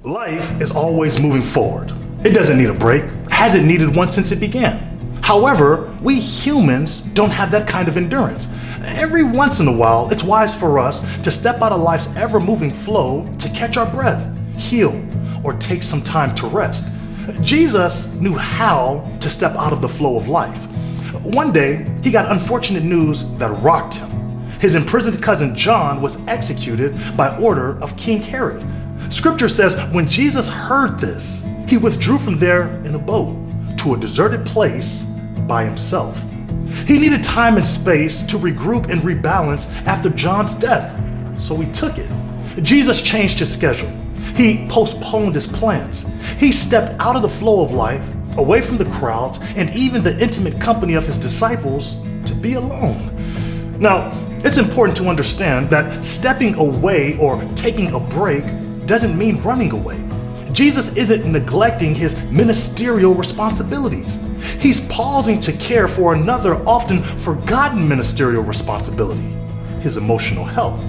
Life is always moving forward. It doesn't need a break, hasn't needed one since it began. However, we humans don't have that kind of endurance. Every once in a while, it's wise for us to step out of life's ever-moving flow to catch our breath, heal, or take some time to rest. Jesus knew how to step out of the flow of life. One day, he got unfortunate news that rocked him. His imprisoned cousin John was executed by order of King Herod. Scripture says when Jesus heard this, he withdrew from there in a boat to a deserted place by himself. He needed time and space to regroup and rebalance after John's death, so he took it. Jesus changed his schedule. He postponed his plans. He stepped out of the flow of life, away from the crowds and even the intimate company of his disciples to be alone. Now, it's important to understand that stepping away or taking a break doesn't mean running away. Jesus isn't neglecting his ministerial responsibilities. He's pausing to care for another often forgotten ministerial responsibility, his emotional health.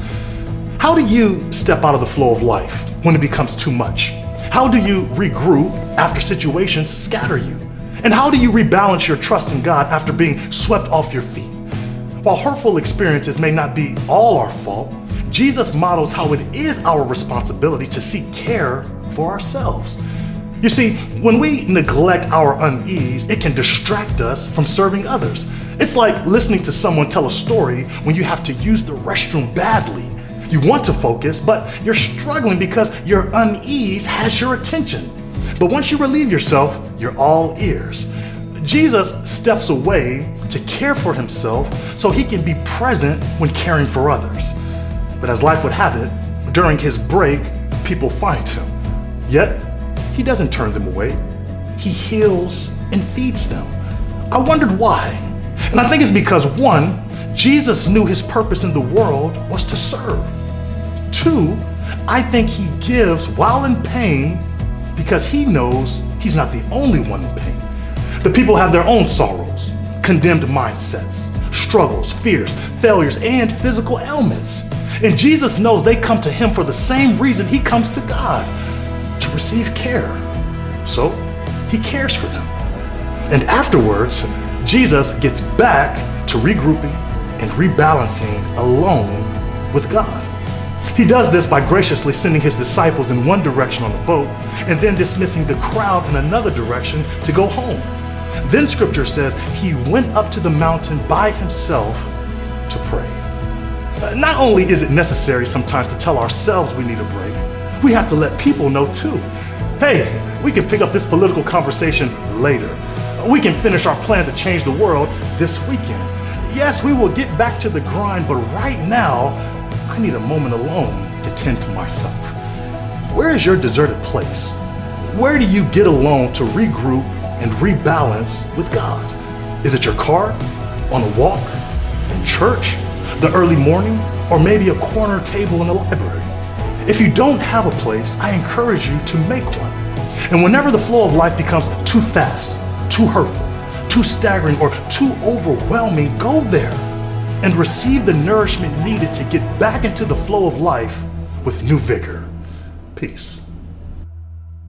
How do you step out of the flow of life when it becomes too much? How do you regroup after situations scatter you? And how do you rebalance your trust in God after being swept off your feet? While hurtful experiences may not be all our fault, Jesus models how it is our responsibility to seek care for ourselves. You see, when we neglect our unease, it can distract us from serving others. It's like listening to someone tell a story when you have to use the restroom badly. You want to focus, but you're struggling because your unease has your attention. But once you relieve yourself, you're all ears. Jesus steps away to care for himself so he can be present when caring for others. But as life would have it, during his break, people find him. Yet, he doesn't turn them away. He heals and feeds them. I wondered why. And I think it's because 1, Jesus knew his purpose in the world was to serve. 2, I think he gives while in pain because he knows he's not the only one in pain. The people have their own sorrows, condemned mindsets, struggles, fears, failures, and physical ailments. And Jesus knows they come to him for the same reason he comes to God, to receive care. So he cares for them. And afterwards, Jesus gets back to regrouping and rebalancing alone with God. He does this by graciously sending his disciples in one direction on the boat and then dismissing the crowd in another direction to go home. Then scripture says he went up to the mountain by himself to pray. Not only is it necessary sometimes to tell ourselves we need a break, we have to let people know too. Hey, we can pick up this political conversation later. We can finish our plan to change the world this weekend. Yes, we will get back to the grind, but right now, I need a moment alone to tend to myself. Where is your deserted place? Where do you get alone to regroup and rebalance with God? Is it your car, on a walk, in church, the early morning, or maybe a corner table in the library? If you don't have a place, I encourage you to make one. And whenever the flow of life becomes too fast, too hurtful, too staggering, or too overwhelming, go there and receive the nourishment needed to get back into the flow of life with new vigor. Peace.